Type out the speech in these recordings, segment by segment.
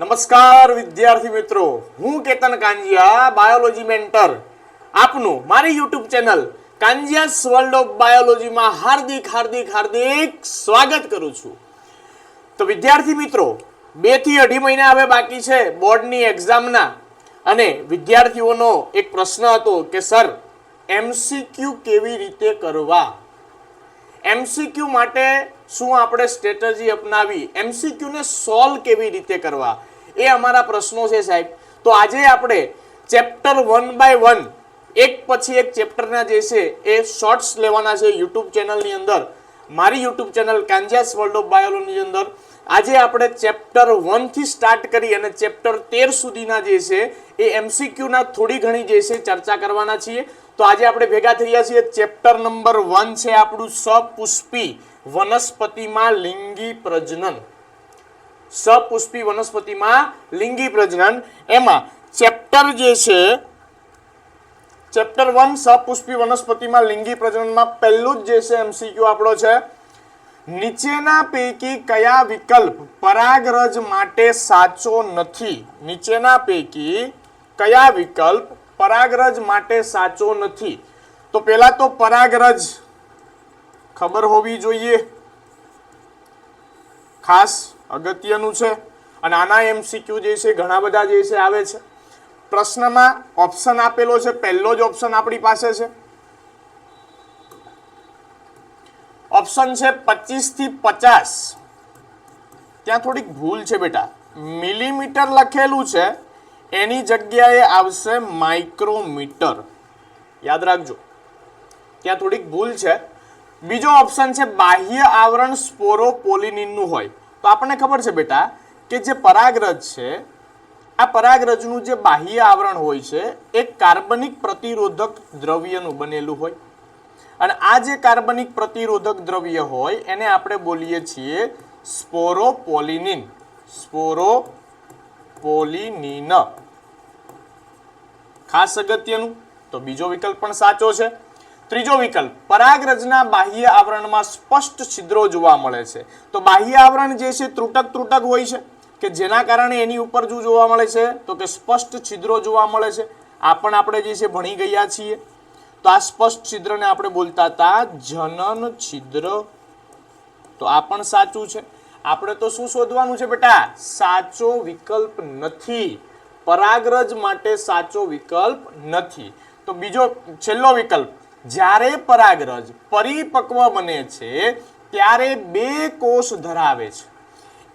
નમસ્કાર વિદ્યાર્થી મિત્રો, હું કેતન કાંજીયા, બાયોલોજી મેન્ટર આપનું મારી યુટ્યુબ ચેનલ કાંજીયાસ વર્લ્ડ ઓફ બાયોલોજીમાં હાર્દિક હાર્દિક હાર્દિક સ્વાગત કરું છું. તો વિદ્યાર્થી મિત્રો, 2 થી 2.5 મહિના હવે બાકી છે બોર્ડની એક્ઝામના, અને વિદ્યાર્થીઓનો એક પ્રશ્ન હતો કે સર એમસીક્યુ કેવી રીતે કરવા, એમસીક્યુ માટે શું આપણે સ્ટ્રેટેજી અપનાવી, એમસીક્યુ ને સોલ્વ કેવી રીતે કરવા, એ અમારા પ્રશ્નો છે સાહેબ. તો આજે આપણે ચેપ્ટર 1 બાય 1 એક પછી એક ચેપ્ટરના જે છે એ શોર્ટ્સ લેવાના છે યુટ્યુબ ચેનલની અંદર, મારી યુટ્યુબ ચેનલ કાંજીયાસ વર્લ્ડ ઓફ બાયોલોજીની અંદર. આજે આપણે ચેપ્ટર 1 થી સ્ટાર્ટ કરી અને ચેપ્ટર 13 સુધીના જે છે એ એમસીક્યુ ના થોડી ઘણી જે છે ચર્ચા કરવાના છીએ. તો આજે આપણે ભેગા થયા છીએ. ચેપ્ટર નંબર 1 છે આપણું સપુષ્પી વનસ્પતિમાં લિંગી પ્રજનન. સપુષ્પી વનસ્પતિમાં લિંગી પ્રજનન. એમાં ચેપ્ટર જે છે ચેપ્ટર 1 સપુષ્પી વનસ્પતિમાં લિંગી પ્રજનનમાં પહેલું જ જે છે એમસીક્યુ આપણો છે, નીચેના પૈકી કયા વિકલ્પ પરાગરજ માટે સાચો નથી. નીચેના પૈકી કયા વિકલ્પ પરાગરજ માટે સાચો નથી. તો પહેલા તો પરાગરજ ખબર હોવી જોઈએ, ખાસ અગત્યનું છે. અને આના એમસીક્યુ જે છે ઘણા બધા જે છે આવે છે. પ્રશ્નમાં ઓપ્શન આપેલો છે, પહેલો જ ઓપ્શન આપણી પાસે છે. ઓપ્શન છે 25 થી 50. ત્યાં થોડીક ભૂલ છે બેટા, મિલીમીટર લખેલું છે એની જગ્યાએ આવશે માઇક્રોમીટર, યાદ રાખજો, ત્યાં થોડીક ભૂલ છે. બીજો ઓપ્શન છે બાહ્ય આવરણ સ્પોરોપોલિનનું હોય. તો આપણને ખબર છે બેટા કે જે પરાગરજ છે, આ પરાગરજનું જે બાહ્ય આવરણ હોય છે એ કાર્બનિક પ્રતિરોધક દ્રવ્યનું બનેલું હોય, અને આ જે કાર્બનિક પ્રતિરોધક દ્રવ્ય હોય એને આપણે બોલીએ છીએ સ્પોરોપોલિનિન. સ્પોરોપોલિનિન ખાસ અગત્યનું. તો બીજો વિકલ્પ પણ સાચો છે. ત્રીજો વિકલ્પ, પરાગરજના બાહ્ય આવરણમાં સ્પષ્ટ છિદ્રો જોવા મળે છે. તો બાહ્ય આવરણ જે છે ત્રુટક હોય છે, કે જેના કારણે એની ઉપર શું જોવા મળે છે તો કે સ્પષ્ટ છિદ્રો જોવા મળે છે. આ પણ આપણે જે છે ભણી ગયા છીએ. તો આ સ્પષ્ટ છિદ્રને આપણે બોલતા હતા જનન છિદ્ર. તો આ પણ સાચું છે. આપણે તો શું શોધવાનું છે બેટા, સાચો વિકલ્પ નથી, પરાગરજ માટે સાચો વિકલ્પ નથી. તો બીજો છેલ્લો વિકલ્પ, જ્યારે પરાગરજ પરિપક્વ બને છે ત્યારે 2 કોષ ધરાવે છે.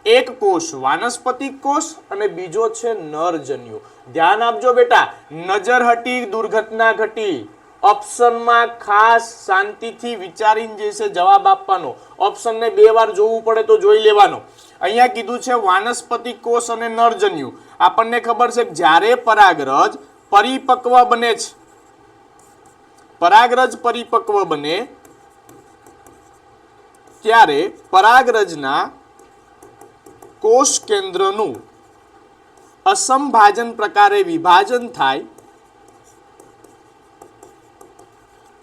એક કોષ વાનસ્પતિક કોષ અને બીજો છે નરજન્યુ. ધ્યાન આપજો બેટા, નજર હટી દુર્ઘટના ઘટી. ઓપ્શનમાં ખાસ શાંતિથી વિચારીને જે છે જવાબ આપવાનો. ઓપ્શનને 2 વાર જોવું પડે તો જોઈ લેવાનો. અહીંયા કીધું છે વાનસ્પતિક કોષ અને નરજન્યુ. આપણને ખબર છે કે જ્યારે પરાગરજ પરિપક્વ બને છે, પરાગરજ પરિપક્વ બને ત્યારે પરાગરજના કોષ કેન્દ્રનું અસમભાજન પ્રકારે વિભાજન થાય.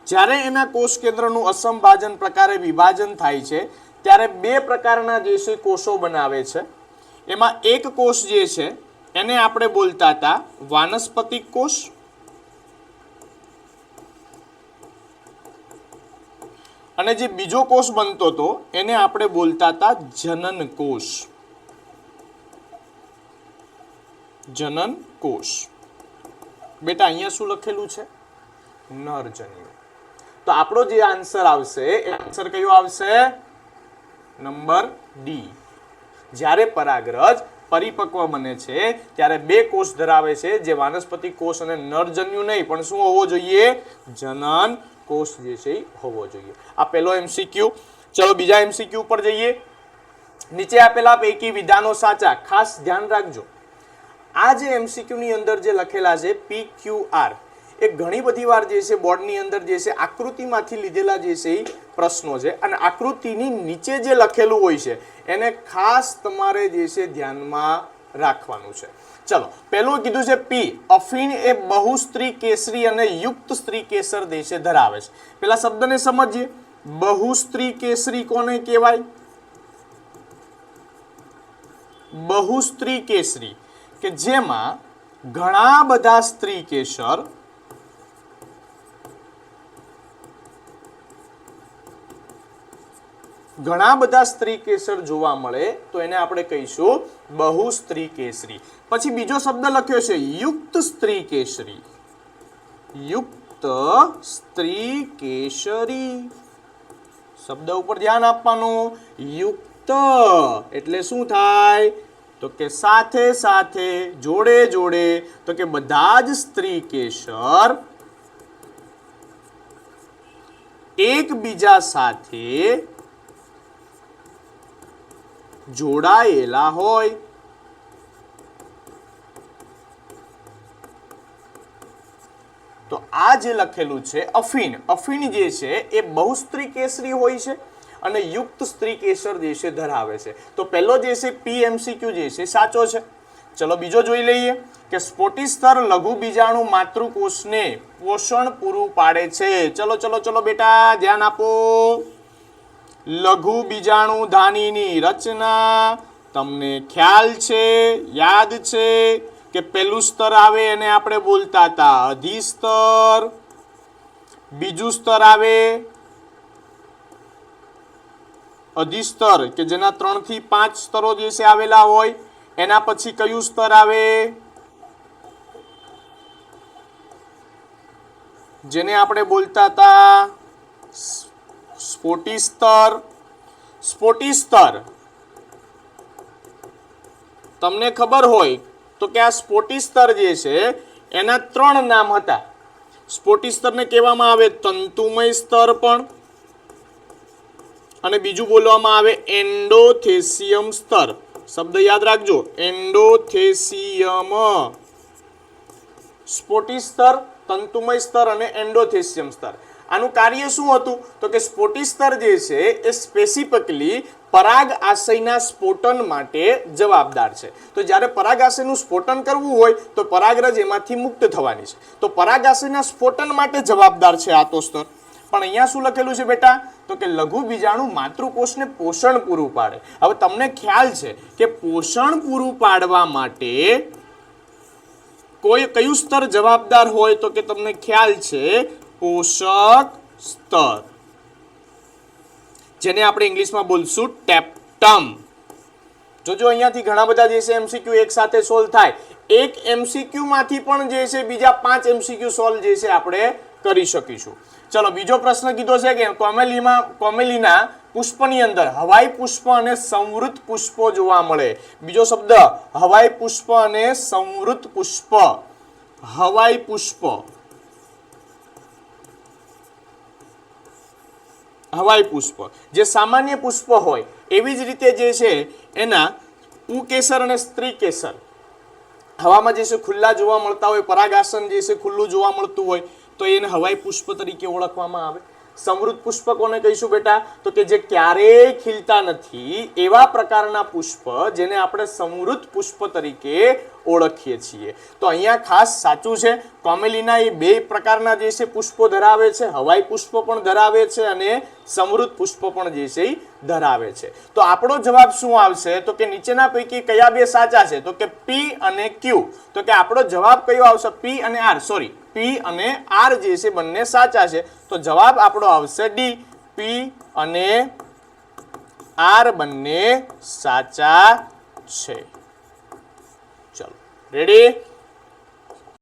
જ્યારે એના કોષ કેન્દ્રનું અસમભાજન પ્રકારે વિભાજન થાય છે ત્યારે 2 પ્રકારના જે છે કોષો બનાવે છે. એમાં એક કોષ જે છે એને આપણે બોલતા હતા વાનસ્પતિક કોષ, અને જે બીજો કોષ બનતો હતો એને આપણે બોલતા હતા જનન કોષ. જનન કોષ. બેટા અહીંયા શું લખેલું છે, નરજન્યુ. તો આપણો જે આન્સર આવશે એ આન્સર કયો આવશે, નંબર ડી. જ્યારે પરાગરજ પરિપક્વ બને છે ત્યારે 2 કોષ ધરાવે છે, જે વાનસ્પતિક કોષ અને નરજન્યુ નહીં પણ શું હોવો જોઈએ, જનન કોષ જે છે હોવો જોઈએ. આ પહેલો એમસીક્યુ. ચલો બીજા એમસીક્યુ પર જઈએ. નીચે આપેલા પૈકી વિધાનો સાચા. ખાસ ધ્યાન રાખજો, આ જે એમસીક્યુ ની અંદર જે લખેલા છે PQR, એ ઘણી બધી વાર જે છે બોર્ડની અંદર જે છે આકૃતિમાંથી લીધેલા જે છે પ્રશ્નો છે, અને આકૃતિની નીચે જે લખેલું હોય છે એને ખાસ તમારે જે છે ધ્યાનમાં રાખવાનું છે. ચલો પહેલું કીધું છે પી, અફીણ એ બહુસ્ત્રી કેસરી અને યુક્ત સ્ત્રી કેસર દેશે ધરાવે છે. પેલા શબ્દને સમજીએ. બહુસ્ત્રી કેસરી કોને કહેવાય, બહુસ્ત્રી કેસરી, કે જેમાં ઘણા બધા સ્ત્રી કેસર જોવા મળે તો એને આપણે કહીશું બહુસ્ત્રી કેસરી. પછી બીજો શબ્દ લખ્યો છે યુક્ત સ્ત્રી કેસરી. યુક્ત સ્ત્રી કેસરી, શબ્દ ઉપર ધ્યાન આપવાનું. યુક્ત એટલે શું થાય? તો કે સાથે સાથે, જોડે જોડે, તો કે બધા જ સ્ત્રી કેસર એકબીજા સાથે જોડાયેલા હોય. તો આ જે લખેલું છે અફીણ, અફીણ જે છે એ બહુસ્ત્રી કેસરી હોય છે અને યુક્ત સ્ત્રી કેસર જે છે ધરાવે છે. તો પહેલો જે છે PMCQ જે છે સાચો છે. ચલો બીજો જોઈ લઈએ કે સ્ફોટિસ્તર લઘુ બીજાણુ માતૃકોષને પોષણ પૂરું પાડે છે. ચલો ચલો ચલો બેટા ધ્યાન આપો. લઘુ બીજાણુ ધાનીની રચના તમને ખ્યાલ છે, યાદ છે કે પહેલું સ્તર આવે એને આપણે બોલતા હતા અધિસ્તર, બીજું સ્તર આવે અધિસ્તર કે જેના 3 થી 5 સ્તરો જે છે આવેલા હોય. એના પછી કયું સ્તર આવે? જેને આપણે બોલતા હતા સ્ફોટિસ્તર. સ્ફોટિસ્તર તમને ખબર હોય તો કે આ સ્ફોટિસ્તર જે છે એના 3 નામ હતા. સ્ફોટિસ્તરને કહેવામાં આવે તંતુમય સ્તર પણ, અને બીજું બોલવામાં આવે એન્ડોથેસિયમ સ્તર. શબ્દ યાદ રાખજો, એન્ડોથેસિયમ. સ્ફોટિસ્તર, તંતુમય સ્તર અને એન્ડોથેસિયમ સ્તર. આનું કાર્ય શું હતું? તો કે સ્ફોટિસ્તર જે છે એ સ્પેસિફિકલી પરાગ આશયના સ્ફોટન માટે જવાબદાર છે. તો જ્યારે પરાગ આશયનું સ્ફોટન કરવું હોય તો પરાગરજ એમાંથી મુક્ત થવાની છે. તો પરાગ આશયના સ્ફોટન માટે જવાબદાર છે આ તો સ્તર. પણ અહીંયા શું લખેલું છે બેટા? તો કે લઘુ બીજાણુ માતૃકોષને પોષણ પૂરું પાડે. હવે તમને ખ્યાલ છે કે પોષણ પૂરું પાડવા માટે કયું સ્તર જવાબદાર હોય? તો કે તમને ખ્યાલ છે પોષક સ્તર, જેને આપણે ઇંગ્લિશમાં બોલશું ટેપ્ટમ. જોજો અહીંયાથી ઘણા બધા જે છે એમસીક્યુ એક સાથે સોલ્વ થાય. એક એમસીક્યુ માંથી પણ જે છે બીજા 5 એમસીક્યુ સોલ્વ જે છે આપણે કરી શકીશું. ચલો બીજો પ્રશ્ન કીધો છે કે કોમેલીના પુષ્પની અંદર હવાઈ પુષ્પ અને સંવૃત પુષ્પો જોવા મળે. બીજો શબ્દ હવાઈ પુષ્પ અને સંવૃત પુષ્પ. હવાઈ પુષ્પ, હવાઈ પુષ્પ જે સામાન્ય પુષ્પ હોય એવી જ રીતે જે છે એના પુકેસર અને સ્ત્રી કેસર હવામાં જે છે ખુલ્લા જોવા મળતા હોય, પરાગાસન જે છે ખુલ્લું જોવા મળતું હોય તો એને હવાઈ પુષ્પ તરીકે ઓળખવામાં આવે. સમૃદ્ધ પુષ્પ કોને કહીશું બેટા? તો કે જે ક્યારેય ખીલતા નથી એવા પ્રકારના પુષ્પ જેને આપણે સમૃદ્ધ પુષ્પ તરીકે ઓળખીએ છીએ. તો અહીંયા ખાસ સાચું છે, કોમેલીના એ 2 પ્રકારના જે છે પુષ્પો ધરાવે છે. હવાઈ પુષ્પ પણ ધરાવે છે અને સમૃદ્ધ પુષ્પ પણ જે છે એ ધરાવે છે. તો આપણો જવાબ શું આવશે? તો કે નીચેના પૈકી કયા 2 સાચા છે? તો કે P અને Q. તો કે આપણો જવાબ કયો આવશે? P અને R. સોરી, P અને R જે છે બંને સાચા છે. તો જવાબ આપણો આવશે D. P અને R બંને સાચા છે. ચલો રેડી.